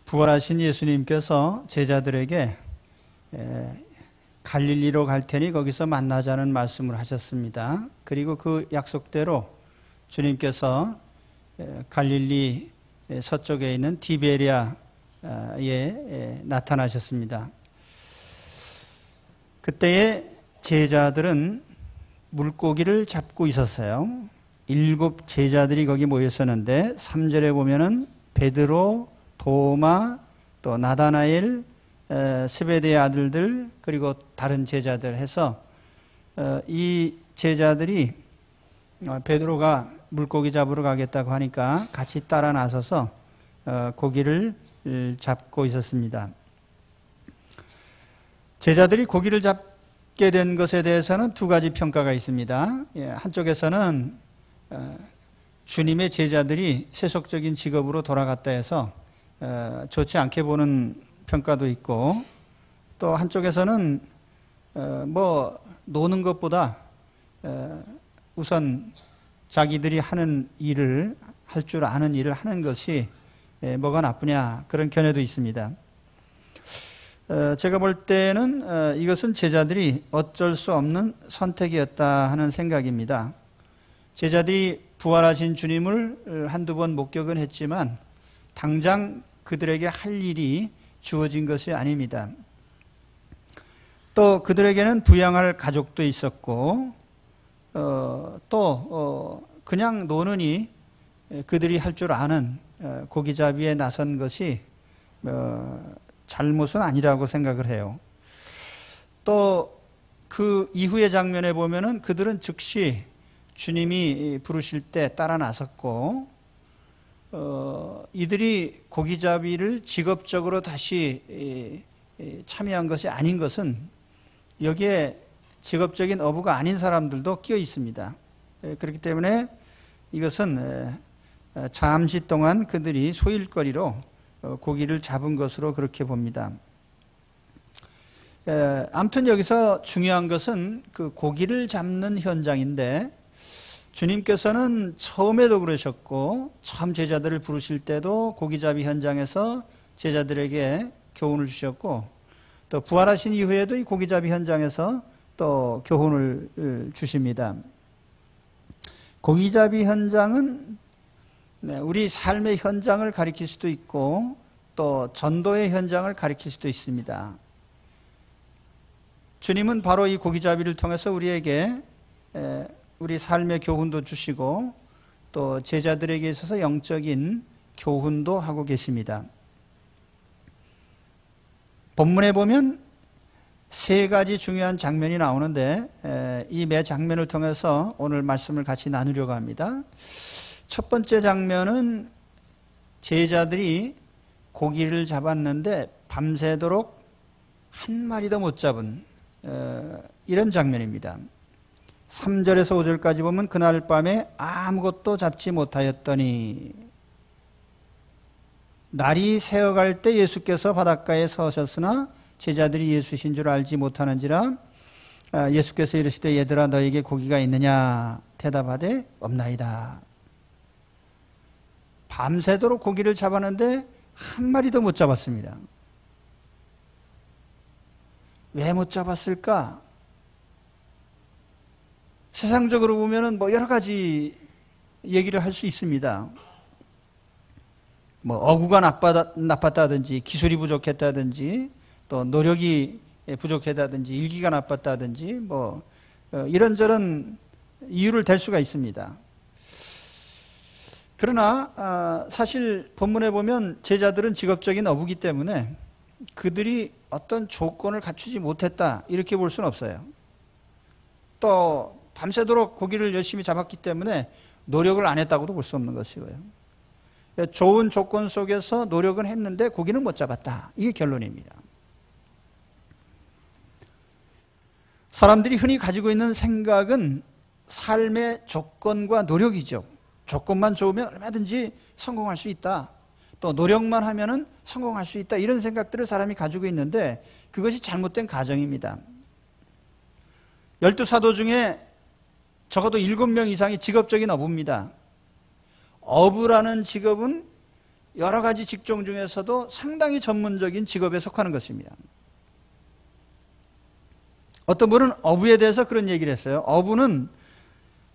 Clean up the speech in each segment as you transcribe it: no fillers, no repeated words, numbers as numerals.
부활하신 예수님께서 제자들에게 갈릴리로 갈 테니 거기서 만나자는 말씀을 하셨습니다. 그리고 그 약속대로 주님께서 갈릴리 서쪽에 있는 디베리아에 나타나셨습니다. 그때의 제자들은 물고기를 잡고 있었어요. 7 제자들이 거기 모였었는데 3절에 보면은 베드로, 도마, 또 나다나엘, 세베대의 아들들 그리고 다른 제자들 해서 이 제자들이 베드로가 물고기 잡으러 가겠다고 하니까 같이 따라 나서서 고기를 잡고 있었습니다. 제자들이 고기를 잡게 된 것에 대해서는 2가지 평가가 있습니다. 한쪽에서는 주님의 제자들이 세속적인 직업으로 돌아갔다 해서 좋지 않게 보는 평가도 있고, 또 한쪽에서는 노는 것보다 우선 자기들이 하는 일을 할 줄 아는 일을 하는 것이 뭐가 나쁘냐, 그런 견해도 있습니다. 제가 볼 때는 이것은 제자들이 어쩔 수 없는 선택이었다 하는 생각입니다. 제자들이 부활하신 주님을 한두 번 목격은 했지만 당장 그들에게 할 일이 주어진 것이 아닙니다. 또 그들에게는 부양할 가족도 있었고 또 그냥 노느니 그들이 할 줄 아는 고기잡이에 나선 것이 잘못은 아니라고 생각을 해요. 또 그 이후의 장면에 보면은 그들은 즉시 주님이 부르실 때 따라 나섰고, 이들이 고기잡이를 직업적으로 다시 참여한 것이 아닌 것은 여기에 직업적인 어부가 아닌 사람들도 끼어 있습니다. 그렇기 때문에 이것은 잠시 동안 그들이 소일거리로 고기를 잡은 것으로 그렇게 봅니다. 아무튼 여기서 중요한 것은 그 고기를 잡는 현장인데, 주님께서는 처음에도 그러셨고 처음 제자들을 부르실 때도 고기잡이 현장에서 제자들에게 교훈을 주셨고, 또 부활하신 이후에도 이 고기잡이 현장에서 또 교훈을 주십니다. 고기잡이 현장은 우리 삶의 현장을 가리킬 수도 있고 또 전도의 현장을 가리킬 수도 있습니다. 주님은 바로 이 고기잡이를 통해서 우리에게 우리 삶의 교훈도 주시고 또 제자들에게 있어서 영적인 교훈도 하고 계십니다. 본문에 보면 3가지 중요한 장면이 나오는데 이 매 장면을 통해서 오늘 말씀을 같이 나누려고 합니다. 첫 번째 장면은 제자들이 고기를 잡았는데 밤새도록 한 마리도 못 잡은 이런 장면입니다. 3절에서 5절까지 보면 그날 밤에 아무것도 잡지 못하였더니 날이 새어갈 때 예수께서 바닷가에 서셨으나 제자들이 예수신 줄 알지 못하는지라 예수께서 이르시되 얘들아 너에게 고기가 있느냐 대답하되 없나이다. 밤새도록 고기를 잡았는데 한 마리도 못 잡았습니다. 왜 못 잡았을까? 세상적으로 보면은 여러 가지 얘기를 할 수 있습니다. 어구가 나빴다든지 기술이 부족했다든지 또 노력이 부족했다든지 일기가 나빴다든지 이런저런 이유를 댈 수가 있습니다. 그러나 사실 본문에 보면 제자들은 직업적인 어부기 때문에 그들이 어떤 조건을 갖추지 못했다 이렇게 볼 수는 없어요. 또 밤새도록 고기를 열심히 잡았기 때문에 노력을 안 했다고도 볼 수 없는 것이고요. 좋은 조건 속에서 노력은 했는데 고기는 못 잡았다. 이게 결론입니다. 사람들이 흔히 가지고 있는 생각은 삶의 조건과 노력이죠. 조건만 좋으면 얼마든지 성공할 수 있다. 또 노력만 하면은 성공할 수 있다. 이런 생각들을 사람이 가지고 있는데 그것이 잘못된 가정입니다. 12사도 중에 적어도 7명 이상이 직업적인 어부입니다. 어부라는 직업은 여러 가지 직종 중에서도 상당히 전문적인 직업에 속하는 것입니다. 어떤 분은 어부에 대해서 그런 얘기를 했어요. 어부는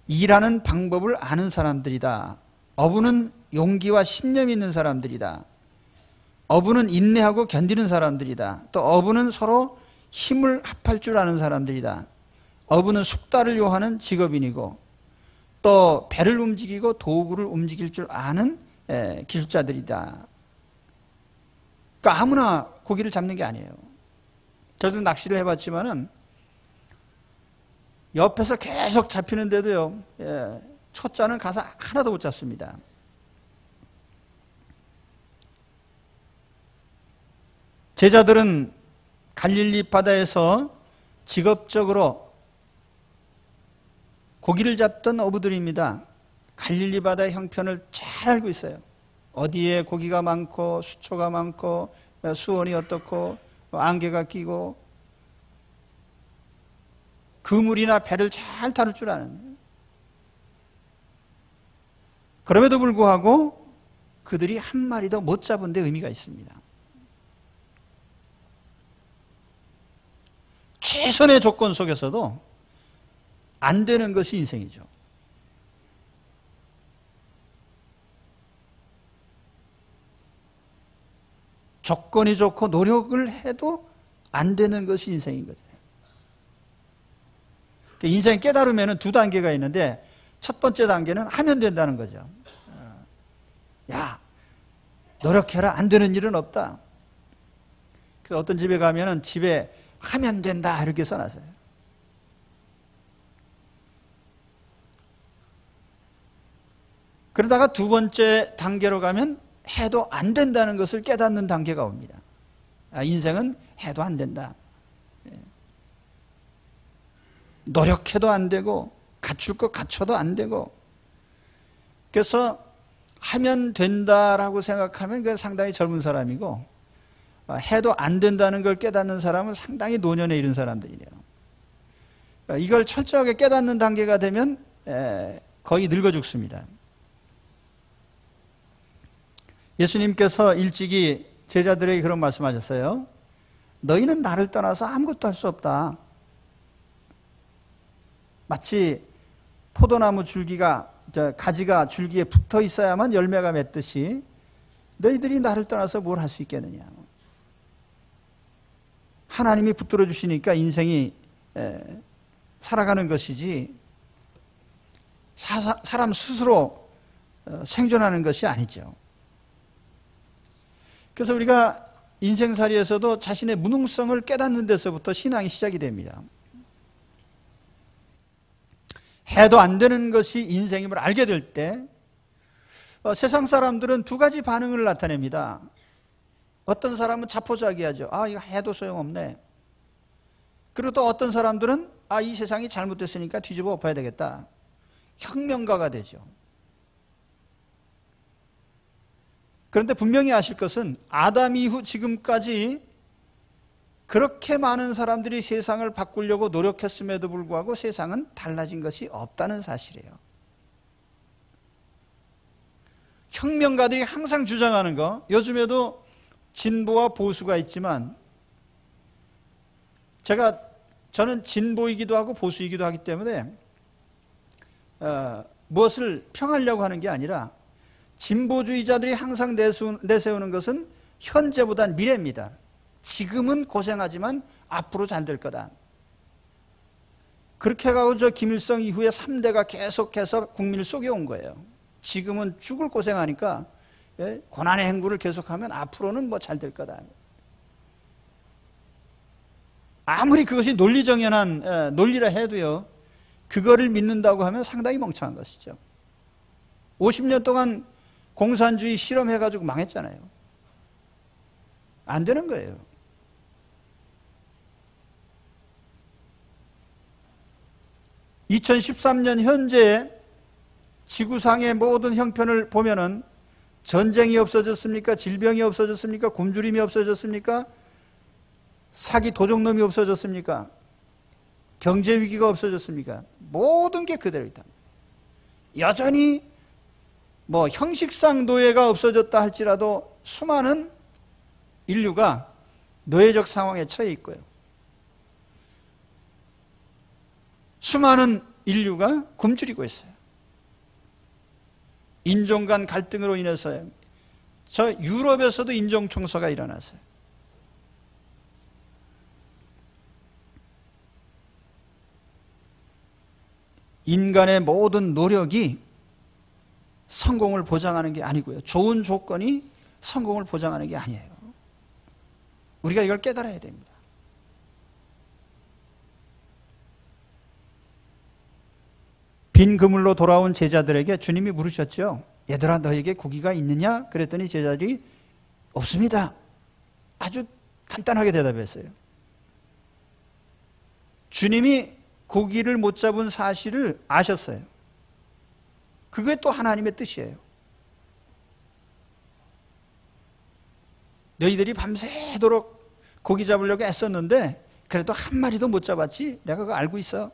일하는 방법을 아는 사람들이다. 어부는 용기와 신념이 있는 사람들이다. 어부는 인내하고 견디는 사람들이다. 또 어부는 서로 힘을 합할 줄 아는 사람들이다. 어부는 숙달을 요하는 직업인이고 또 배를 움직이고 도구를 움직일 줄 아는 기술자들이다. 그러니까 아무나 고기를 잡는 게 아니에요. 저도 낚시를 해봤지만은 옆에서 계속 잡히는데도요, 초짜는 가서 하나도 못 잡습니다. 제자들은 갈릴리 바다에서 직업적으로 고기를 잡던 어부들입니다. 갈릴리 바다의 형편을 잘 알고 있어요. 어디에 고기가 많고 수초가 많고 수온이 어떻고 안개가 끼고 그물이나 배를 잘 다룰 줄 아는. 그럼에도 불구하고 그들이 한 마리도 못 잡은 데 의미가 있습니다. 최선의 조건 속에서도 안 되는 것이 인생이죠. 조건이 좋고 노력을 해도 안 되는 것이 인생인 거죠. 인생 깨달으면 두 단계가 있는데 첫 번째 단계는 하면 된다는 거죠. 야, 노력해라. 안 되는 일은 없다. 그래서 어떤 집에 가면은 집에 하면 된다 이렇게 써놨어요. 그러다가 두 번째 단계로 가면 해도 안 된다는 것을 깨닫는 단계가 옵니다. 인생은 해도 안 된다. 노력해도 안 되고 갖출 것 갖춰도 안 되고, 그래서 하면 된다라고 생각하면 그게 상당히 젊은 사람이고, 해도 안 된다는 걸 깨닫는 사람은 상당히 노년에 이른 사람들이에요. 이걸 철저하게 깨닫는 단계가 되면 거의 늙어 죽습니다. 예수님께서 일찍이 제자들에게 그런 말씀하셨어요. 너희는 나를 떠나서 아무것도 할 수 없다. 마치 포도나무 줄기가, 가지가 줄기에 붙어 있어야만 열매가 맺듯이 너희들이 나를 떠나서 뭘 할 수 있겠느냐. 하나님이 붙들어 주시니까 인생이 살아가는 것이지 사람 스스로 생존하는 것이 아니죠. 그래서 우리가 인생살이에서도 자신의 무능성을 깨닫는 데서부터 신앙이 시작이 됩니다. 해도 안 되는 것이 인생임을 알게 될 때 세상 사람들은 두 가지 반응을 나타냅니다. 어떤 사람은 자포자기하죠. 아, 이거 해도 소용없네. 그리고 또 어떤 사람들은 아, 이 세상이 잘못됐으니까 뒤집어 엎어야 되겠다. 혁명가가 되죠. 그런데 분명히 아실 것은 아담 이후 지금까지 그렇게 많은 사람들이 세상을 바꾸려고 노력했음에도 불구하고 세상은 달라진 것이 없다는 사실이에요. 혁명가들이 항상 주장하는 거, 요즘에도 진보와 보수가 있지만 저는 진보이기도 하고 보수이기도 하기 때문에 무엇을 평하려고 하는 게 아니라 진보주의자들이 항상 내세우는 것은 현재보단 미래입니다. 지금은 고생하지만 앞으로 잘 될 거다. 그렇게 해가지고 저 김일성 이후에 3대가 계속해서 국민을 속여온 거예요. 지금은 죽을 고생하니까 고난의 행군을 계속하면 앞으로는 뭐 잘 될 거다. 아무리 그것이 논리정연한 논리라 해도요, 그거를 믿는다고 하면 상당히 멍청한 것이죠. 50년 동안 공산주의 실험해가지고 망했잖아요. 안 되는 거예요. (2013년) 현재 지구상의 모든 형편을 보면은 전쟁이 없어졌습니까? 질병이 없어졌습니까? 굶주림이 없어졌습니까? 사기 도적놈이 없어졌습니까? 경제 위기가 없어졌습니까? 모든 게 그대로 있다. 여전히 뭐 형식상 노예가 없어졌다 할지라도 수많은 인류가 노예적 상황에 처해 있고요. 수많은 인류가 굶주리고 있어요. 인종 간 갈등으로 인해서 저 유럽에서도 인종 청소가 일어났어요. 인간의 모든 노력이 성공을 보장하는 게 아니고요. 좋은 조건이 성공을 보장하는 게 아니에요. 우리가 이걸 깨달아야 됩니다. 빈 그물로 돌아온 제자들에게 주님이 물으셨죠. 얘들아, 너에게 고기가 있느냐? 그랬더니 제자들이 없습니다. 아주 간단하게 대답했어요. 주님이 고기를 못 잡은 사실을 아셨어요. 그게 또 하나님의 뜻이에요. 너희들이 밤새도록 고기 잡으려고 애썼는데 그래도 한 마리도 못 잡았지? 내가 그거 알고 있어.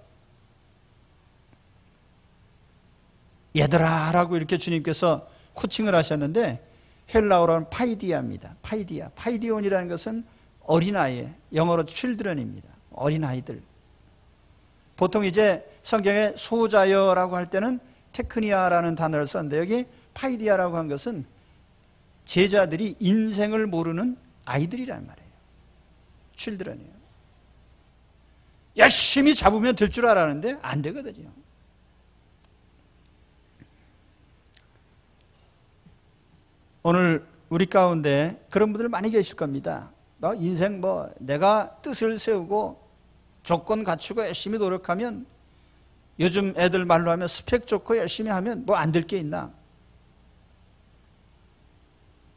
얘들아 라고 이렇게 주님께서 호칭을 하셨는데 헬라어로는 파이디아입니다. 파이디아. 파이디온이라는 것은 어린아이, 영어로 children입니다. 어린아이들. 보통 이제 성경에 소자여라고 할 때는 테크니아라는 단어를 썼는데 여기 파이디아라고 한 것은 제자들이 인생을 모르는 아이들이란 말이에요. children이에요. 열심히 잡으면 될 줄 알았는데 안 되거든요. 오늘 우리 가운데 그런 분들 많이 계실 겁니다. 인생 내가 뜻을 세우고 조건 갖추고 열심히 노력하면, 요즘 애들 말로 하면 스펙 좋고 열심히 하면 뭐 안 될 게 있나?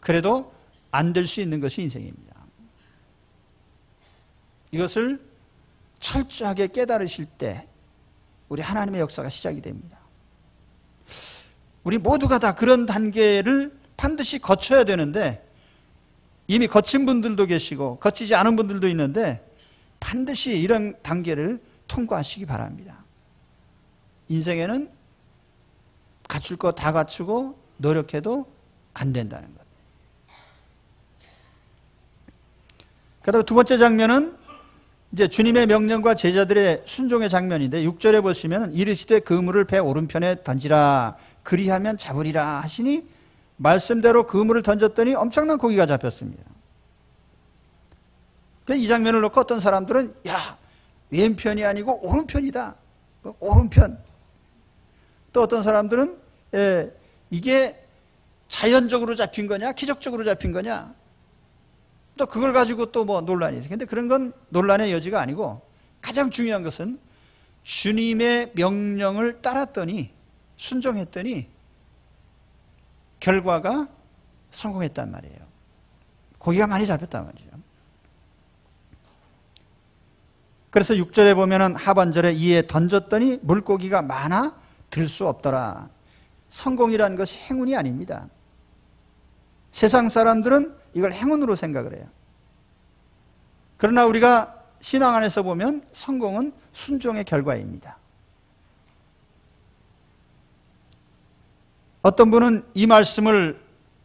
그래도 안 될 수 있는 것이 인생입니다. 이것을 철저하게 깨달으실 때 우리 하나님의 역사가 시작이 됩니다. 우리 모두가 다 그런 단계를 반드시 거쳐야 되는데, 이미 거친 분들도 계시고 거치지 않은 분들도 있는데 반드시 이런 단계를 통과하시기 바랍니다. 인생에는 갖출 거 다 갖추고 노력해도 안 된다는 것. 그다음 두 번째 장면은 이제 주님의 명령과 제자들의 순종의 장면인데, 6절에 보시면 이르시되 그물을 배 오른편에 던지라, 그리하면 잡으리라 하시니 말씀대로 그물을 던졌더니 엄청난 고기가 잡혔습니다. 이 장면을 놓고 어떤 사람들은 왼편이 아니고 오른편이다. 오른편. 또 어떤 사람들은 이게 자연적으로 잡힌 거냐, 기적적으로 잡힌 거냐. 또 그걸 가지고 또 논란이 있어요. 근데 그런 건 논란의 여지가 아니고, 가장 중요한 것은 주님의 명령을 따랐더니, 순종했더니 결과가 성공했단 말이에요. 고기가 많이 잡혔단 말이죠. 그래서 6절에 보면은 하반절에 이에 던졌더니 물고기가 많아 들 수 없더라. 성공이라는 것이 행운이 아닙니다. 세상 사람들은 이걸 행운으로 생각을 해요. 그러나 우리가 신앙 안에서 보면 성공은 순종의 결과입니다. 어떤 분은 이 말씀을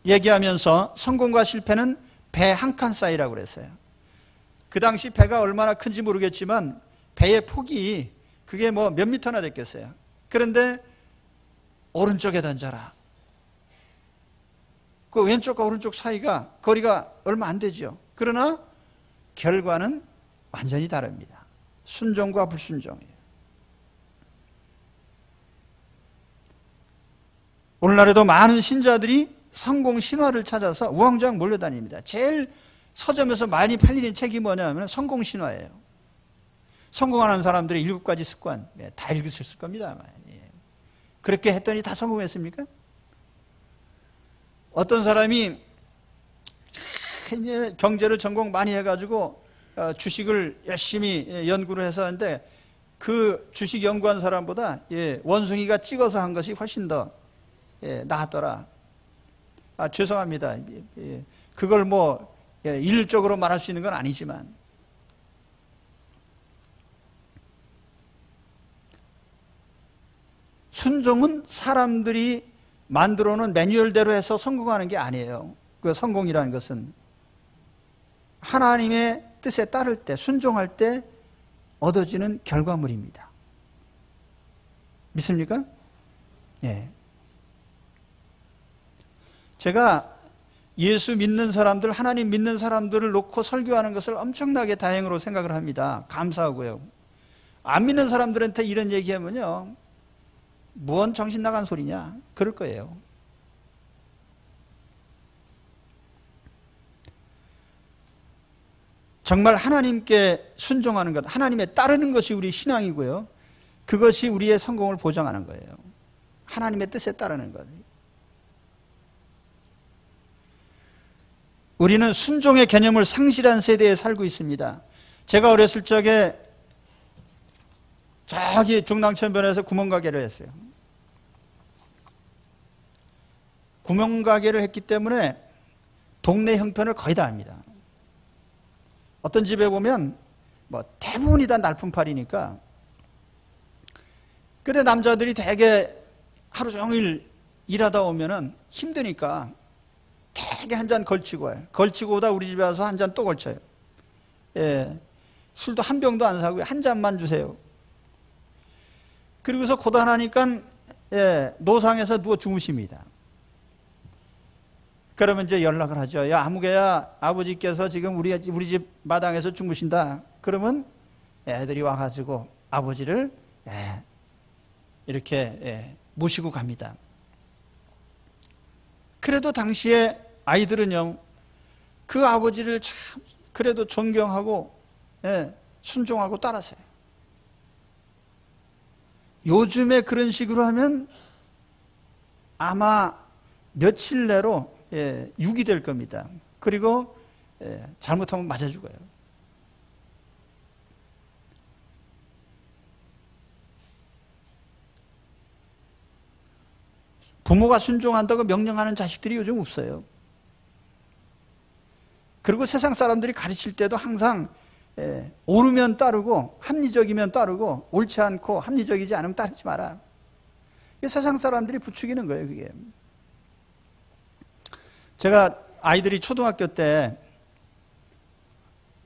얘기하면서 성공과 실패는 배 한 칸 사이라고 그랬어요. 그 당시 배가 얼마나 큰지 모르겠지만 배의 폭이 그게 몇 미터나 됐겠어요. 그런데 오른쪽에 던져라. 그 왼쪽과 오른쪽 사이가 거리가 얼마 안 되죠. 그러나 결과는 완전히 다릅니다. 순종과 불순종이에요. 오늘날에도 많은 신자들이 성공 신화를 찾아서 우왕좌왕 몰려다닙니다. 제일 서점에서 많이 팔리는 책이 뭐냐면 성공 신화예요. 성공하는 사람들의 7가지 습관, 다 읽으셨을 겁니다 아마. 그렇게 했더니 다 성공했습니까? 어떤 사람이 경제를 전공 많이 해가지고 주식을 열심히 연구를 해서 하는데, 그 주식 연구한 사람보다 원숭이가 찍어서 한 것이 훨씬 더 나았더라. 죄송합니다. 그걸 일률적으로 말할 수 있는 건 아니지만, 순종은 사람들이 만들어 놓은 매뉴얼대로 해서 성공하는 게 아니에요. 그 성공이라는 것은 하나님의 뜻에 따를 때, 순종할 때 얻어지는 결과물입니다. 믿습니까? 예. 제가 예수 믿는 사람들, 하나님 믿는 사람들을 놓고 설교하는 것을 엄청나게 다행으로 생각을 합니다. 감사하고요. 안 믿는 사람들한테 이런 얘기하면요, 뭔 정신 나간 소리냐 그럴 거예요. 정말 하나님께 순종하는 것, 하나님에 따르는 것이 우리 신앙이고요, 그것이 우리의 성공을 보장하는 거예요. 하나님의 뜻에 따르는 것. 우리는 순종의 개념을 상실한 세대에 살고 있습니다. 제가 어렸을 적에 저기 중랑천변에서 구멍가게를 했어요. 구멍가게를 했기 때문에 동네 형편을 거의 다 압니다. 어떤 집에 보면 뭐 대부분이 다 날품팔이니까, 근데 남자들이 대개 하루 종일 일하다 오면은 힘드니까 되게 한 잔 걸치고 와요. 걸치고 오다 우리 집에 와서 한 잔 또 걸쳐요. 예. 술도 한 병도 안 사고요. 한 잔만 주세요. 그리고서 고단하니까, 예, 노상에서 누워 주무십니다. 그러면 이제 연락을 하죠. 야, 아무개야, 아버지께서 지금 우리 집 마당에서 주무신다. 그러면 애들이 와가지고 아버지를, 예, 이렇게, 예, 모시고 갑니다. 그래도 당시에 아이들은요, 그 아버지를 참 그래도 존경하고, 예, 순종하고 따라서요. 요즘에 그런 식으로 하면 아마 며칠 내로, 예, 육이 될 겁니다. 그리고, 예, 잘못하면 맞아 죽어요. 부모가 순종한다고 명령하는 자식들이 요즘 없어요. 그리고 세상 사람들이 가르칠 때도 항상, 예, 옳으면 따르고 합리적이면 따르고 옳지 않고 합리적이지 않으면 따르지 마라. 이게 세상 사람들이 부추기는 거예요, 그게. 제가 아이들이 초등학교 때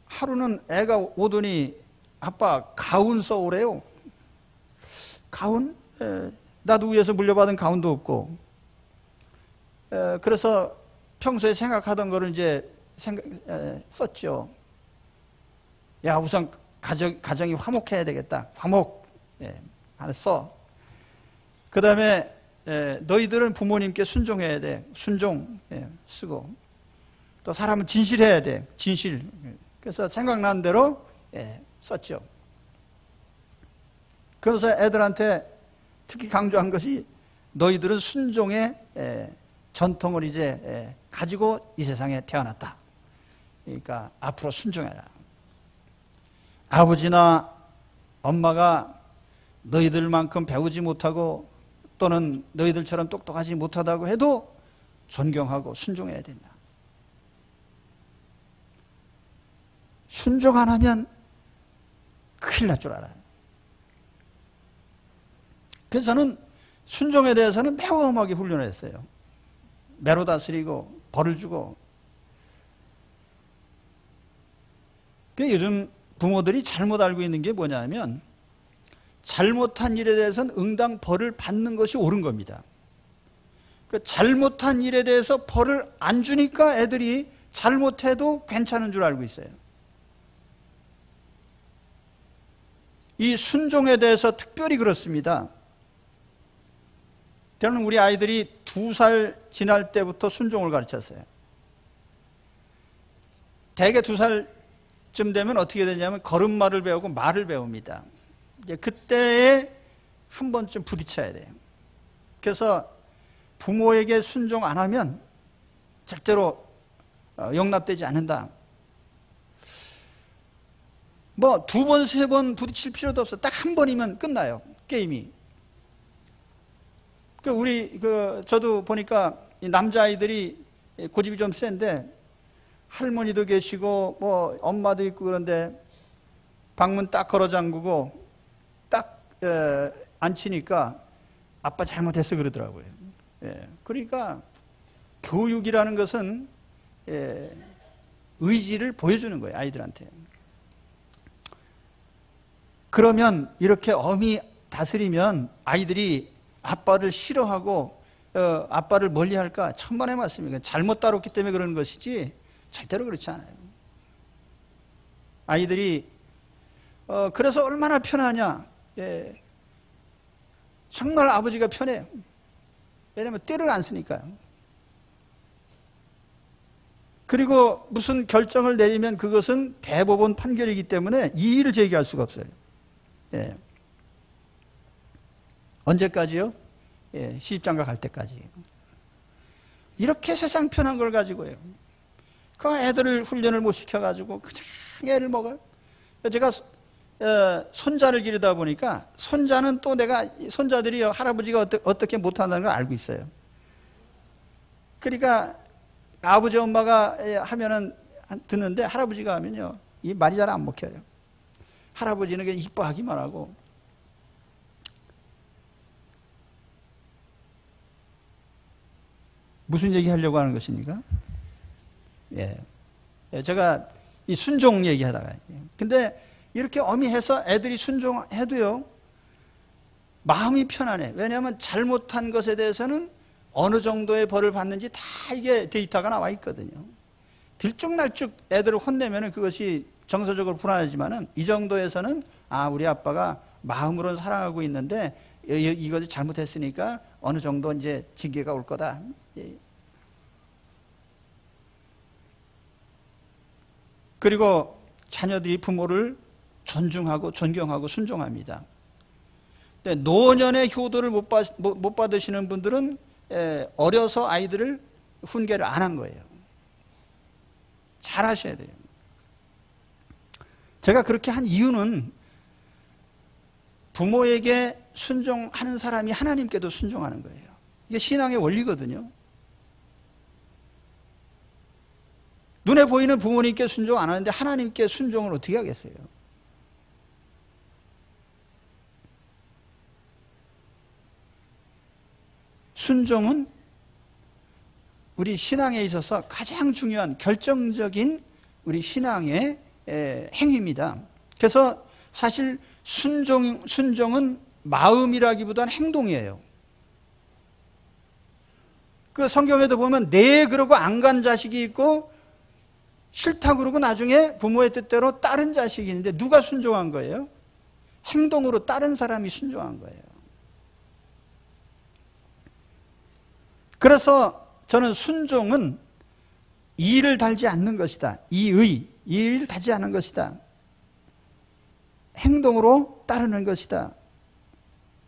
하루는 애가 오더니 아빠 가운 써오래요. 가운? 예, 나도 위에서 물려받은 가운도 없고, 그래서 평소에 생각하던 거를 이제 썼죠. 야, 우선 가정이 화목해야 되겠다. 화목. 예, 하나 써. 그 다음에, 너희들은 부모님께 순종해야 돼. 순종. 예, 쓰고. 또 사람은 진실해야 돼. 진실. 그래서 생각난 대로, 예, 썼죠. 그래서 애들한테 특히 강조한 것이, 너희들은 순종의 전통을 이제 가지고 이 세상에 태어났다. 그러니까 앞으로 순종해라. 아버지나 엄마가 너희들만큼 배우지 못하고 또는 너희들처럼 똑똑하지 못하다고 해도 존경하고 순종해야 된다. 순종 안 하면 큰일 날 줄 알아요. 그래서 저는 순종에 대해서는 매우 엄하게 훈련을 했어요. 매로 다스리고 벌을 주고. 요즘 부모들이 잘못 알고 있는 게 뭐냐면, 잘못한 일에 대해서는 응당 벌을 받는 것이 옳은 겁니다. 잘못한 일에 대해서 벌을 안 주니까 애들이 잘못해도 괜찮은 줄 알고 있어요. 이 순종에 대해서 특별히 그렇습니다. 저는 우리 아이들이 2살 지날 때부터 순종을 가르쳤어요. 대개 2살쯤 되면 어떻게 되냐면 걸음마를 배우고 말을 배웁니다. 이제 그때에 한 번쯤 부딪혀야 돼요. 그래서 부모에게 순종 안 하면 절대로 용납되지 않는다. 뭐 2번, 3번 부딪힐 필요도 없어. 딱 한 번이면 끝나요, 게임이. 저도 보니까 이 남자아이들이 고집이 좀 센데, 할머니도 계시고 뭐 엄마도 있고 그런데 방문 딱 걸어 잠그고 딱 안 치니까 아빠 잘못했어 그러더라고요. 예, 그러니까 교육이라는 것은 의지를 보여주는 거예요, 아이들한테. 그러면 이렇게 엄히 다스리면 아이들이 아빠를 싫어하고 아빠를 멀리할까? 천만의 말씀이에요. 잘못 다뤘기 때문에 그러는 것이지 절대로 그렇지 않아요. 아이들이 그래서 얼마나 편하냐? 예, 정말 아버지가 편해요. 왜냐하면 떼를 안 쓰니까요. 그리고 무슨 결정을 내리면 그것은 대법원 판결이기 때문에 이의를 제기할 수가 없어요. 예. 언제까지요? 예, 시집장가 갈 때까지. 이렇게 세상 편한 걸 가지고요. 그 애들을 훈련을 못 시켜가지고 그냥 애를 먹어요. 제가 손자를 기르다 보니까 손자는 또 내가 손자들이 할아버지가 어떻게 못한다는 걸 알고 있어요. 그러니까 아버지 엄마가 하면은 듣는데 할아버지가 하면요 이 말이 잘 안 먹혀요. 할아버지는 그냥 이뻐하기만 하고. 무슨 얘기 하려고 하는 것입니까? 예. 제가 이 순종 얘기하다가. 근데 이렇게 어미해서 애들이 순종해도요, 마음이 편안해. 왜냐하면 잘못한 것에 대해서는 어느 정도의 벌을 받는지 다 이게 데이터가 나와 있거든요. 들쭉날쭉 애들을 혼내면 그것이 정서적으로 불안하지만은 이 정도에서는 우리 아빠가 마음으로는 사랑하고 있는데 이것을 잘못했으니까 어느 정도 이제 징계가 올 거다. 그리고 자녀들이 부모를 존중하고 존경하고 순종합니다. 노년의 효도를 못 받으시는 분들은 어려서 아이들을 훈계를 안 한 거예요. 잘 하셔야 돼요. 제가 그렇게 한 이유는 부모에게 순종하는 사람이 하나님께도 순종하는 거예요. 이게 신앙의 원리거든요. 눈에 보이는 부모님께 순종 안 하는데 하나님께 순종을 어떻게 하겠어요? 순종은 우리 신앙에 있어서 가장 중요한 결정적인 우리 신앙의 행위입니다. 그래서 사실 순종은 마음이라기보다는 행동이에요. 그 성경에도 보면 네 그러고 안 간 자식이 있고 싫다 그러고 나중에 부모의 뜻대로 따른 자식이 있는데 누가 순종한 거예요? 행동으로 따른 사람이 순종한 거예요. 그래서 저는 순종은 이의를 달지 않는 것이다. 이의를 달지 않는 것이다. 행동으로 따르는 것이다.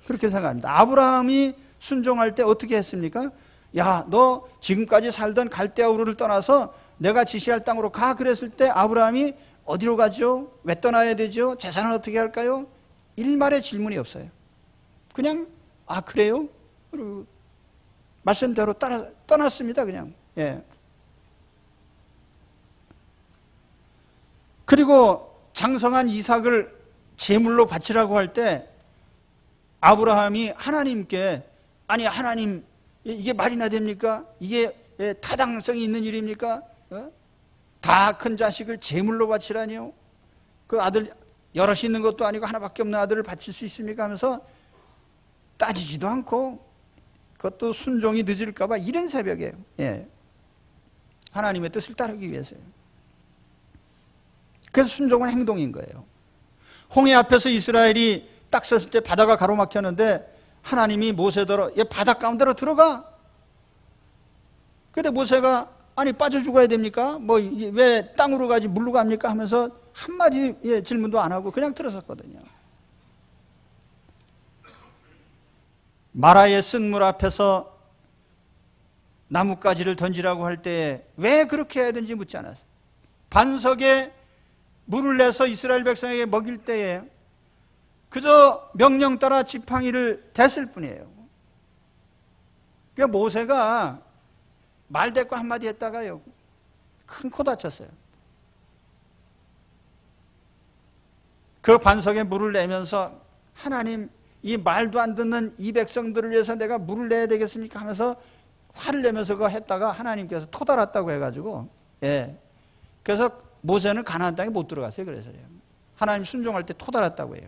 그렇게 생각합니다. 아브라함이 순종할 때 어떻게 했습니까? 야, 너 지금까지 살던 갈대아 우르를 떠나서 내가 지시할 땅으로 가. 그랬을 때 아브라함이 어디로 가죠? 왜 떠나야 되죠? 재산은 어떻게 할까요? 일말의 질문이 없어요. 그냥 그래요? 그리고 말씀대로 떠났습니다. 그냥. 예. 그리고 장성한 이삭을 제물로 바치라고 할 때 아브라함이 하나님께 하나님 이게 말이나 됩니까? 이게 타당성이 있는 일입니까? 다 큰 자식을 제물로 바치라니요? 그 아들 여럿이 있는 것도 아니고 하나밖에 없는 아들을 바칠 수 있습니까? 하면서 따지지도 않고 그것도 순종이 늦을까 봐 이른 새벽에 하나님의 뜻을 따르기 위해서요. 그래서 순종은 행동인 거예요. 홍해 앞에서 이스라엘이 딱 섰을 때 바다가 가로막혔는데 하나님이 모세더러 얘 바다 가운데로 들어가. 근데 모세가 빠져 죽어야 됩니까? 왜 땅으로 가지 물로 갑니까? 하면서 한마디 질문도 안 하고 그냥 들어섰거든요. 마라의 쓴물 앞에서 나뭇가지를 던지라고 할 때 왜 그렇게 해야 되는지 묻지 않았어요. 반석에 물을 내서 이스라엘 백성에게 먹일 때에 그저 명령 따라 지팡이를 댔을 뿐이에요. 그러니까 모세가 말대꾸 한마디 했다가요 큰 코 다쳤어요. 그 반석에 물을 내면서 하나님 이 말도 안 듣는 이 백성들을 위해서 내가 물을 내야 되겠습니까 하면서 화를 내면서 그거 했다가 하나님께서 토달았다고 해가지고, 예. 그래서 모세는 가나안 땅에 못 들어갔어요. 그래서요. 하나님 순종할 때 토달았다고 해요.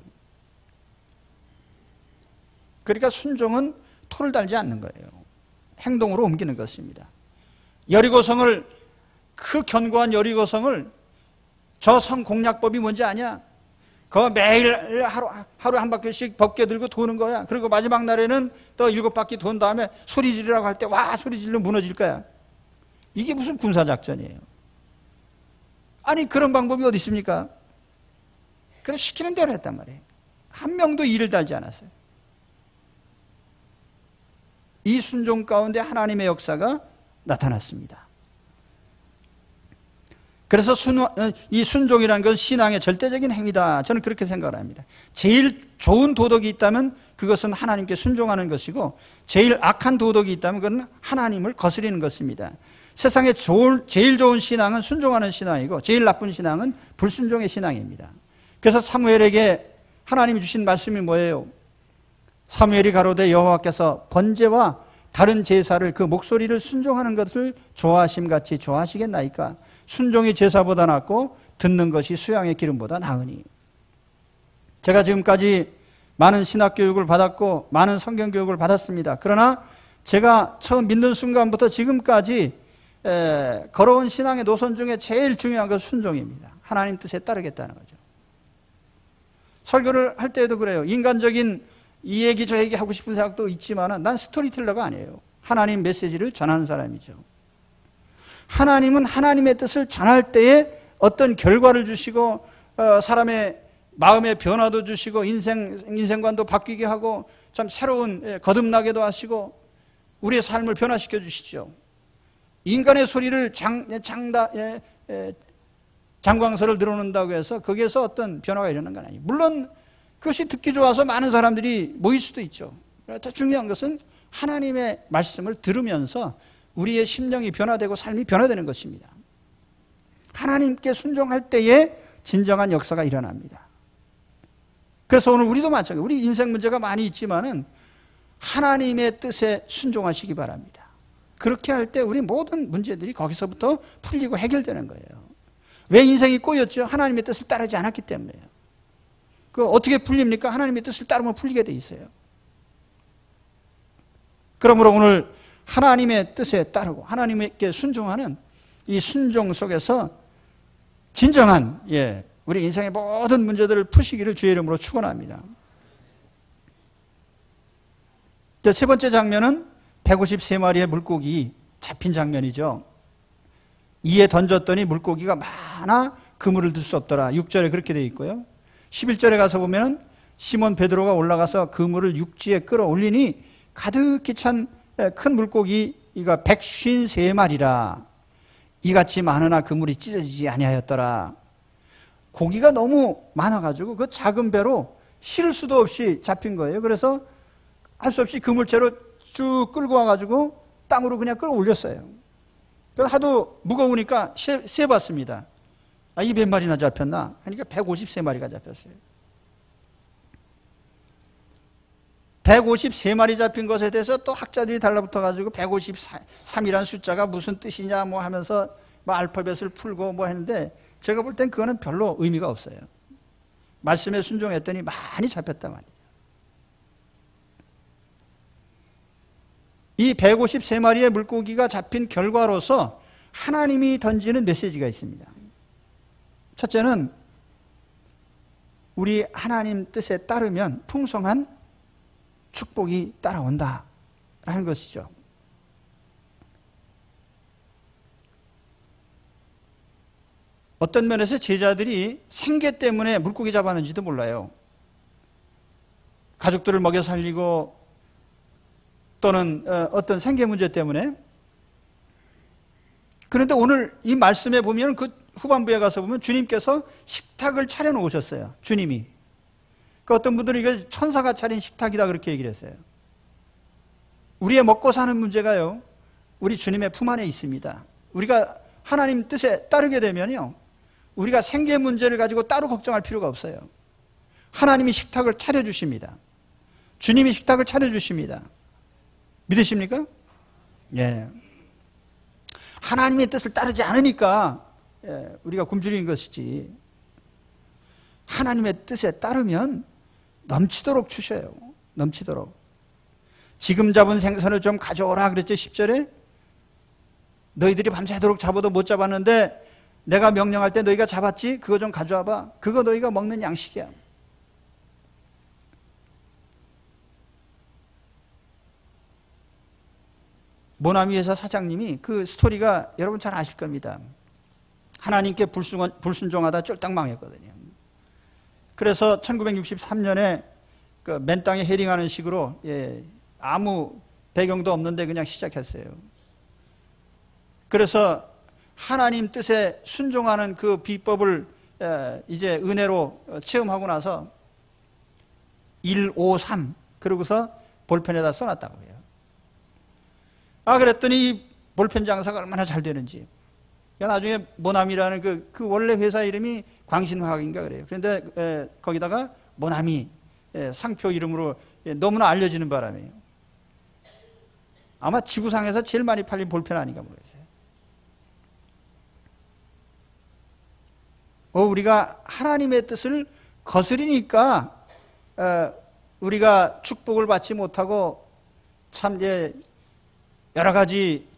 그러니까 순종은 토를 달지 않는 거예요. 행동으로 옮기는 것입니다. 여리고성을, 그 견고한 여리고성을, 저 성 공략법이 뭔지 아냐? 그거 매일 하루 한 바퀴씩 벗게 들고 도는 거야. 그리고 마지막 날에는 또 7바퀴 돈 다음에 소리 지르라고 할 때 와 소리 지르면 무너질 거야. 이게 무슨 군사작전이에요? 아니 그런 방법이 어디 있습니까? 그래 시키는 대로 했단 말이에요. 한 명도 일을 달지 않았어요. 이 순종 가운데 하나님의 역사가 나타났습니다. 그래서 이 순종이라는 건 신앙의 절대적인 행위다. 저는 그렇게 생각을 합니다. 제일 좋은 도덕이 있다면 그것은 하나님께 순종하는 것이고, 제일 악한 도덕이 있다면 그건 하나님을 거스리는 것입니다. 세상에 제일 좋은 신앙은 순종하는 신앙이고, 제일 나쁜 신앙은 불순종의 신앙입니다. 그래서 사무엘에게 하나님이 주신 말씀이 뭐예요? 사무엘이 가로되 여호와께서 번제와 다른 제사를 그 목소리를 순종하는 것을 좋아하심같이 좋아하시겠나이까? 순종이 제사보다 낫고 듣는 것이 수양의 기름보다 나으니. 제가 지금까지 많은 신학교육을 받았고 많은 성경교육을 받았습니다. 그러나 제가 처음 믿는 순간부터 지금까지 걸어온 신앙의 노선 중에 제일 중요한 것은 순종입니다. 하나님 뜻에 따르겠다는 거죠. 설교를 할 때에도 그래요. 인간적인 이 얘기 저 얘기 하고 싶은 생각도 있지만 난 스토리텔러가 아니에요. 하나님 메시지를 전하는 사람이죠. 하나님은 하나님의 뜻을 전할 때에 어떤 결과를 주시고 사람의 마음의 변화도 주시고 인생관도 바뀌게 하고 참 새로운 거듭나게도 하시고 우리의 삶을 변화시켜 주시죠. 인간의 소리를 장광설을 들어놓는다고 해서 거기에서 어떤 변화가 일어나는 건 아니에요. 물론 그것이 듣기 좋아서 많은 사람들이 모일 수도 있죠. 더 중요한 것은 하나님의 말씀을 들으면서 우리의 심령이 변화되고 삶이 변화되는 것입니다. 하나님께 순종할 때에 진정한 역사가 일어납니다. 그래서 오늘 우리도 마찬가지예요. 우리 인생 문제가 많이 있지만은 하나님의 뜻에 순종하시기 바랍니다. 그렇게 할 때 우리 모든 문제들이 거기서부터 풀리고 해결되는 거예요. 왜 인생이 꼬였죠? 하나님의 뜻을 따르지 않았기 때문에요. 그 어떻게 풀립니까? 하나님의 뜻을 따르면 풀리게 돼 있어요. 그러므로 오늘 하나님의 뜻에 따르고 하나님께 순종하는 이 순종 속에서 진정한 우리 인생의 모든 문제들을 푸시기를 주의 이름으로 축원합니다. 세 번째 장면은 153마리의 물고기 잡힌 장면이죠. 이에 던졌더니 물고기가 많아 그물을 들 수 없더라. 6절에 그렇게 되어 있고요. 11절에 가서 보면 시몬 베드로가 올라가서 그물을 육지에 끌어올리니 가득히 찬 큰 물고기가 153마리라. 이같이 많으나 그물이 찢어지지 아니하였더라. 고기가 너무 많아가지고 그 작은 배로 실을 수도 없이 잡힌 거예요. 그래서 할 수 없이 그물째로 쭉 끌고 와가지고 땅으로 그냥 끌어올렸어요. 그래서 하도 무거우니까 세봤습니다. 이 몇 마리나 잡혔나? 그러니까 153마리가 잡혔어요. 153마리 잡힌 것에 대해서 또 학자들이 달라붙어가지고 153이라는 숫자가 무슨 뜻이냐 뭐 하면서 뭐 알파벳을 풀고 뭐 했는데 제가 볼 땐 그거는 별로 의미가 없어요. 말씀에 순종했더니 많이 잡혔단 말이에요. 이 153마리의 물고기가 잡힌 결과로서 하나님이 던지는 메시지가 있습니다. 첫째는 우리 하나님 뜻에 따르면 풍성한 축복이 따라온다 라는 것이죠. 어떤 면에서 제자들이 생계 때문에 물고기 잡았는지도 몰라요. 가족들을 먹여 살리고 또는 어떤 생계 문제 때문에. 그런데 오늘 이 말씀에 보면 그 후반부에 가서 보면 주님께서 식탁을 차려놓으셨어요. 주님이. 그 어떤 분들은 이거 천사가 차린 식탁이다 그렇게 얘기를 했어요. 우리의 먹고 사는 문제가요, 우리 주님의 품 안에 있습니다. 우리가 하나님 뜻에 따르게 되면요, 우리가 생계 문제를 가지고 따로 걱정할 필요가 없어요. 하나님이 식탁을 차려주십니다. 주님이 식탁을 차려주십니다. 믿으십니까? 예. 하나님의 뜻을 따르지 않으니까 우리가 굶주린 것이지, 하나님의 뜻에 따르면 넘치도록 주셔요. 넘치도록. 지금 잡은 생선을 좀 가져오라 그랬죠. 10절에 너희들이 밤새도록 잡아도 못 잡았는데 내가 명령할 때 너희가 잡았지? 그거 좀 가져와 봐. 그거 너희가 먹는 양식이야. 모나미 회사 사장님이, 그 스토리가 여러분 잘 아실 겁니다. 하나님께 불순종하다 쫄딱 망했거든요. 그래서 1963년에 그 맨 땅에 헤딩하는 식으로, 아무 배경도 없는데 그냥 시작했어요. 그래서 하나님 뜻에 순종하는 그 비법을 이제 은혜로 체험하고 나서 153 그러고서 볼펜에다 써놨다고 해요. 그랬더니 이 볼펜 장사가 얼마나 잘 되는지. 나중에 모나미라는 그 원래 회사 이름이 광신화학인가 그래요. 그런데 거기다가 모나미 상표 이름으로 너무나 알려지는 바람에 아마 지구상에서 제일 많이 팔린 볼펜 아닌가 모르겠어요. 우리가 하나님의 뜻을 거스리니까 우리가 축복을 받지 못하고 참 여러 가지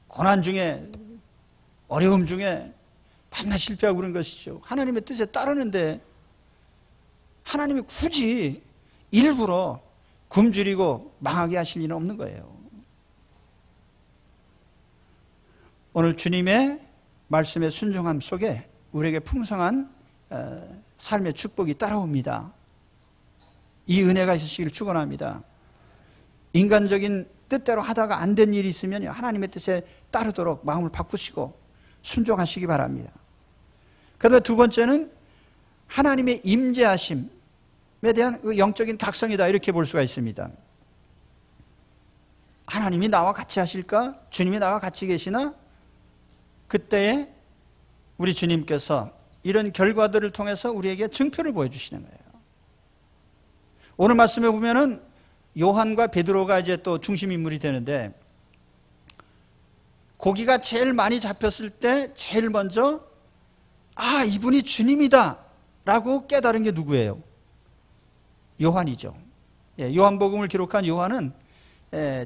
고난 중에, 어려움 중에 밤낮 실패하고 그런 것이죠. 하나님의 뜻에 따르는데 하나님이 굳이 일부러 굶주리고 망하게 하실 일은 없는 거예요. 오늘 주님의 말씀의 순종함 속에 우리에게 풍성한 삶의 축복이 따라옵니다. 이 은혜가 있으시길 축원합니다. 인간적인 뜻대로 하다가 안 된 일이 있으면 하나님의 뜻에 따르도록 마음을 바꾸시고 순종하시기 바랍니다. 그다음에 두 번째는 하나님의 임재하심에 대한 그 영적인 각성이다, 이렇게 볼 수가 있습니다. 하나님이 나와 같이 하실까? 주님이 나와 같이 계시나? 그때에 우리 주님께서 이런 결과들을 통해서 우리에게 증표를 보여주시는 거예요. 오늘 말씀에 보면은 요한과 베드로가 이제 또 중심 인물이 되는데, 고기가 제일 많이 잡혔을 때 제일 먼저 이분이 주님이다 라고 깨달은 게 누구예요? 요한이죠. 요한복음을 기록한 요한은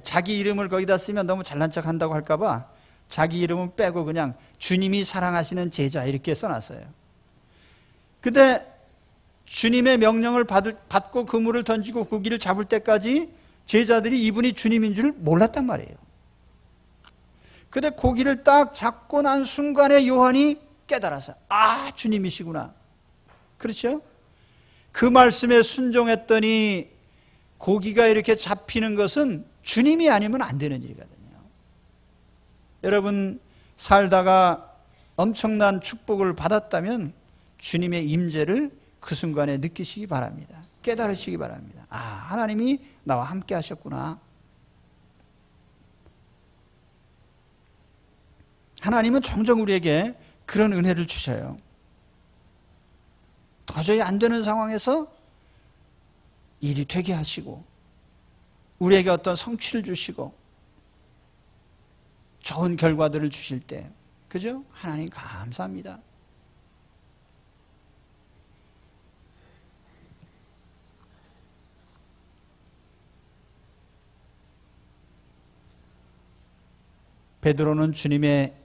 자기 이름을 거기다 쓰면 너무 잘난 척 한다고 할까봐 자기 이름은 빼고 그냥 주님이 사랑하시는 제자 이렇게 써놨어요. 근데 주님의 명령을 받고 그물을 던지고 고기를 잡을 때까지 제자들이 이분이 주님인 줄 몰랐단 말이에요. 근데 고기를 딱 잡고 난 순간에 요한이 깨달아서 주님이시구나. 그렇죠? 그 말씀에 순종했더니 고기가 이렇게 잡히는 것은 주님이 아니면 안 되는 일이거든요. 여러분 살다가 엄청난 축복을 받았다면 주님의 임재를 그 순간에 느끼시기 바랍니다. 깨달으시기 바랍니다. 하나님이 나와 함께 하셨구나. 하나님은 종종 우리에게 그런 은혜를 주셔요. 도저히 안 되는 상황에서 일이 되게 하시고, 우리에게 어떤 성취를 주시고, 좋은 결과들을 주실 때, 그죠? 하나님 감사합니다. 베드로는 주님의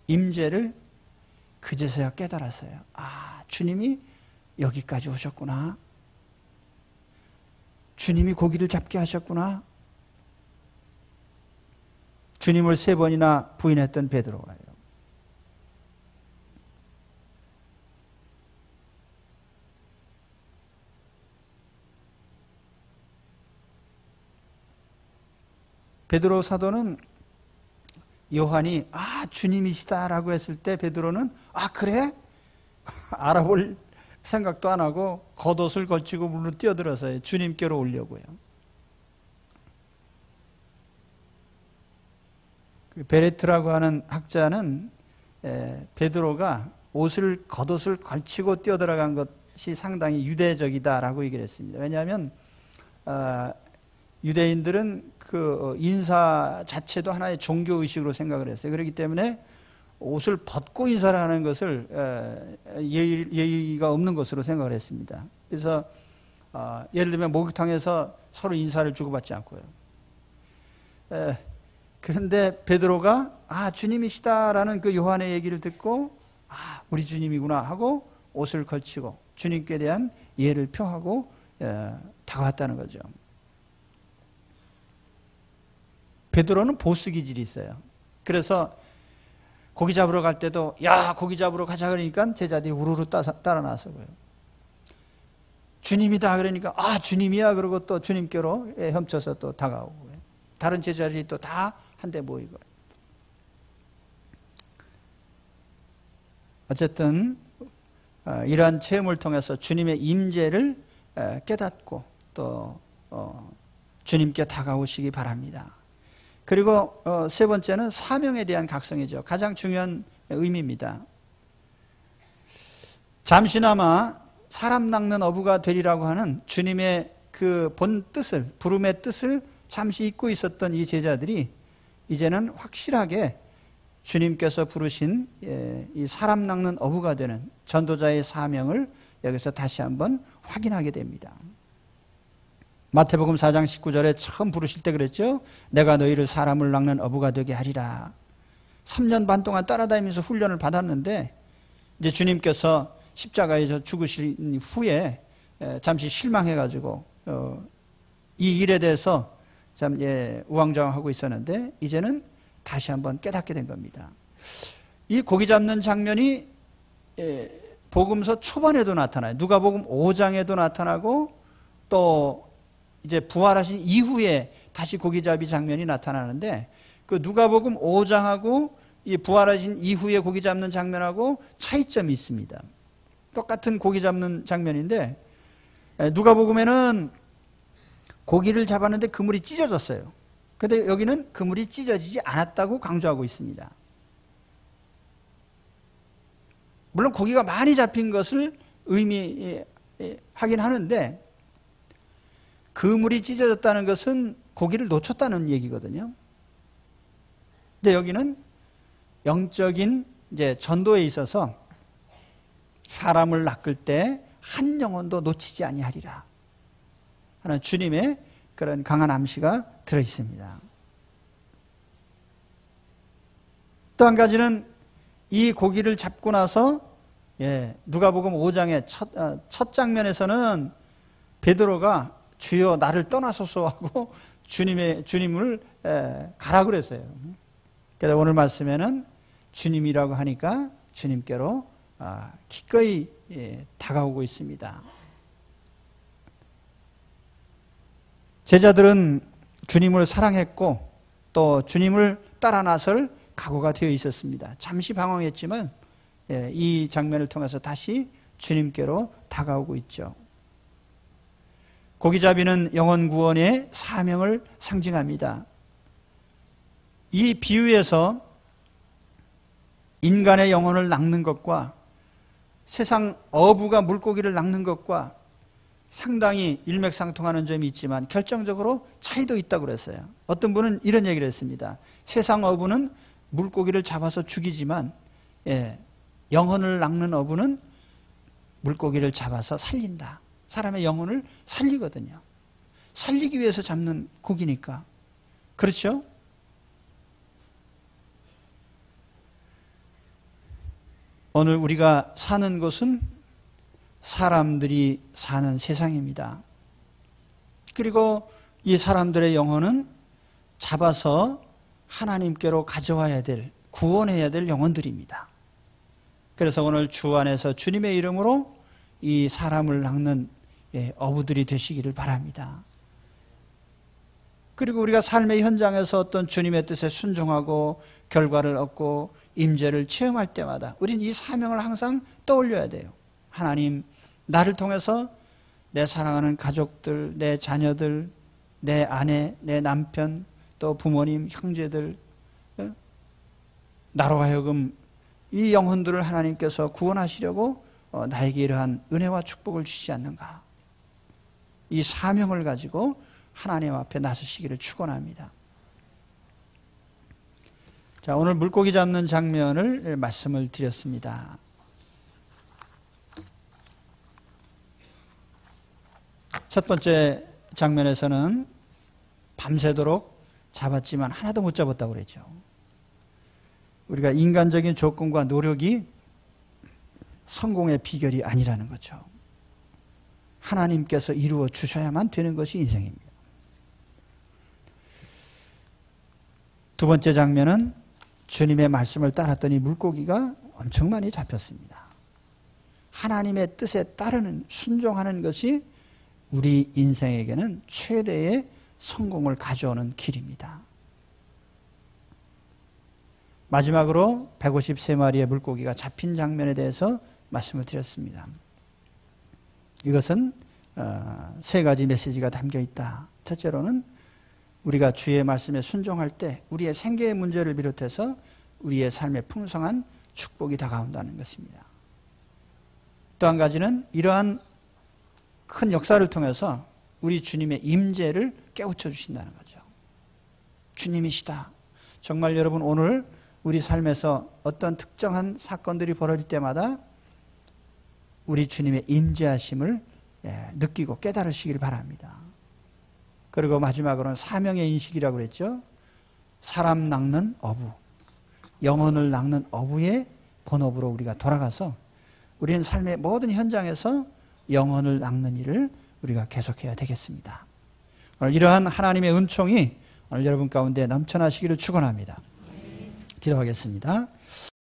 임재를 그제서야 깨달았어요. 주님이 여기까지 오셨구나. 주님이 고기를 잡게 하셨구나. 주님을 3번이나 부인했던 베드로가요. 베드로 사도는 요한이 주님이시다라고 했을 때 베드로는 그래? 알아볼 생각도 안 하고 겉옷을 걸치고 물로 뛰어들어서 주님께로 오려고요. 베레트라고 하는 학자는 베드로가 겉옷을 걸치고 뛰어들어간 것이 상당히 유대적이다라고 얘기를 했습니다. 왜냐하면 유대인들은 그 인사 자체도 하나의 종교 의식으로 생각을 했어요. 그렇기 때문에 옷을 벗고 인사를 하는 것을 예의가 없는 것으로 생각을 했습니다. 그래서 예를 들면 목욕탕에서 서로 인사를 주고받지 않고요. 그런데 베드로가 주님이시다라는 그 요한의 얘기를 듣고 우리 주님이구나 하고 옷을 걸치고 주님께 대한 예를 표하고 다가왔다는 거죠. 베드로는 보스 기질이 있어요. 그래서 고기 잡으러 갈 때도 고기 잡으러 가자 그러니까 제자들이 우르르 따라 나서고요. 주님이다 그러니까 주님이야 그러고 또 주님께로 훔쳐서 또 다가오고요. 다른 제자들이 또 다 한데 모이고. 어쨌든 이러한 체험을 통해서 주님의 임재를 깨닫고 또 주님께 다가오시기 바랍니다. 그리고 세 번째는 사명에 대한 각성이죠. 가장 중요한 의미입니다. 잠시나마 사람 낚는 어부가 되리라고 하는 주님의 그 본 뜻을, 부름의 뜻을 잠시 잊고 있었던 이 제자들이 이제는 확실하게 주님께서 부르신 이 사람 낚는 어부가 되는 전도자의 사명을 여기서 다시 한번 확인하게 됩니다. 마태복음 4장 19절에 처음 부르실 때 그랬죠. 내가 너희를 사람을 낚는 어부가 되게 하리라. 3년 반 동안 따라다니면서 훈련을 받았는데 이제 주님께서 십자가에서 죽으신 후에 잠시 실망해가지고 이 일에 대해서 참 우왕좌왕하고 있었는데 이제는 다시 한번 깨닫게 된 겁니다. 이 고기 잡는 장면이 복음서 초반에도 나타나요. 누가복음 5장에도 나타나고 또 이제 부활하신 이후에 다시 고기잡이 장면이 나타나는데 그 누가복음 5장하고 이 부활하신 이후에 고기 잡는 장면하고 차이점이 있습니다. 똑같은 고기 잡는 장면인데 누가복음에는 고기를 잡았는데 그물이 찢어졌어요. 그런데 여기는 그물이 찢어지지 않았다고 강조하고 있습니다. 물론 고기가 많이 잡힌 것을 의미하긴 하는데 그물이 찢어졌다는 것은 고기를 놓쳤다는 얘기거든요. 근데 여기는 영적인 이제 전도에 있어서 사람을 낚을 때 한 영혼도 놓치지 아니하리라 하는 주님의 그런 강한 암시가 들어 있습니다. 또 한 가지는 이 고기를 잡고 나서 누가복음 5장의 첫 장면에서는 베드로가 주여 나를 떠나소서 하고 주님을 가라 그랬어요. 그래서 오늘 말씀에는 주님이라고 하니까 주님께로 기꺼이 다가오고 있습니다. 제자들은 주님을 사랑했고 또 주님을 따라 나설 각오가 되어 있었습니다. 잠시 방황했지만 이 장면을 통해서 다시 주님께로 다가오고 있죠. 고기잡이는 영혼 구원의 사명을 상징합니다. 이 비유에서 인간의 영혼을 낚는 것과 세상 어부가 물고기를 낚는 것과 상당히 일맥상통하는 점이 있지만 결정적으로 차이도 있다고 그랬어요. 어떤 분은 이런 얘기를 했습니다. 세상 어부는 물고기를 잡아서 죽이지만 영혼을 낚는 어부는 물고기를 잡아서 살린다. 사람의 영혼을 살리거든요. 살리기 위해서 잡는 고기니까. 그렇죠? 오늘 우리가 사는 곳은 사람들이 사는 세상입니다. 그리고 이 사람들의 영혼은 잡아서 하나님께로 가져와야 될, 구원해야 될 영혼들입니다. 그래서 오늘 주 안에서 주님의 이름으로 이 사람을 낚는 어부들이 되시기를 바랍니다. 그리고 우리가 삶의 현장에서 어떤 주님의 뜻에 순종하고 결과를 얻고 임재를 체험할 때마다 우리는 이 사명을 항상 떠올려야 돼요. 하나님, 나를 통해서 내 사랑하는 가족들, 내 자녀들, 내 아내, 내 남편, 또 부모님, 형제들, 나로 하여금 이 영혼들을 하나님께서 구원하시려고 나에게 이러한 은혜와 축복을 주시지 않는가. 이 사명을 가지고 하나님 앞에 나서시기를 축원합니다. 자, 오늘 물고기 잡는 장면을 말씀을 드렸습니다. 첫 번째 장면에서는 밤새도록 잡았지만 하나도 못 잡았다고 그랬죠. 우리가 인간적인 조건과 노력이 성공의 비결이 아니라는 거죠. 하나님께서 이루어 주셔야만 되는 것이 인생입니다. 두 번째 장면은 주님의 말씀을 따랐더니 물고기가 엄청 많이 잡혔습니다. 하나님의 뜻에 따르는, 순종하는 것이 우리 인생에게는 최대의 성공을 가져오는 길입니다. 마지막으로 153마리의 물고기가 잡힌 장면에 대해서 말씀을 드렸습니다. 이것은 세 가지 메시지가 담겨 있다. 첫째로는 우리가 주의 말씀에 순종할 때 우리의 생계의 문제를 비롯해서 우리의 삶에 풍성한 축복이 다가온다는 것입니다. 또 한 가지는 이러한 큰 역사를 통해서 우리 주님의 임재를 깨우쳐 주신다는 거죠. 주님이시다. 정말 여러분, 오늘 우리 삶에서 어떤 특정한 사건들이 벌어질 때마다 우리 주님의 임재하심을 느끼고 깨달으시길 바랍니다. 그리고 마지막으로는 사명의 인식이라고 그랬죠. 사람 낚는 어부, 영혼을 낚는 어부의 본업으로 우리가 돌아가서 우리는 삶의 모든 현장에서 영혼을 낚는 일을 우리가 계속해야 되겠습니다. 오늘 이러한 하나님의 은총이 오늘 여러분 가운데 넘쳐나시기를 축원합니다. 기도하겠습니다.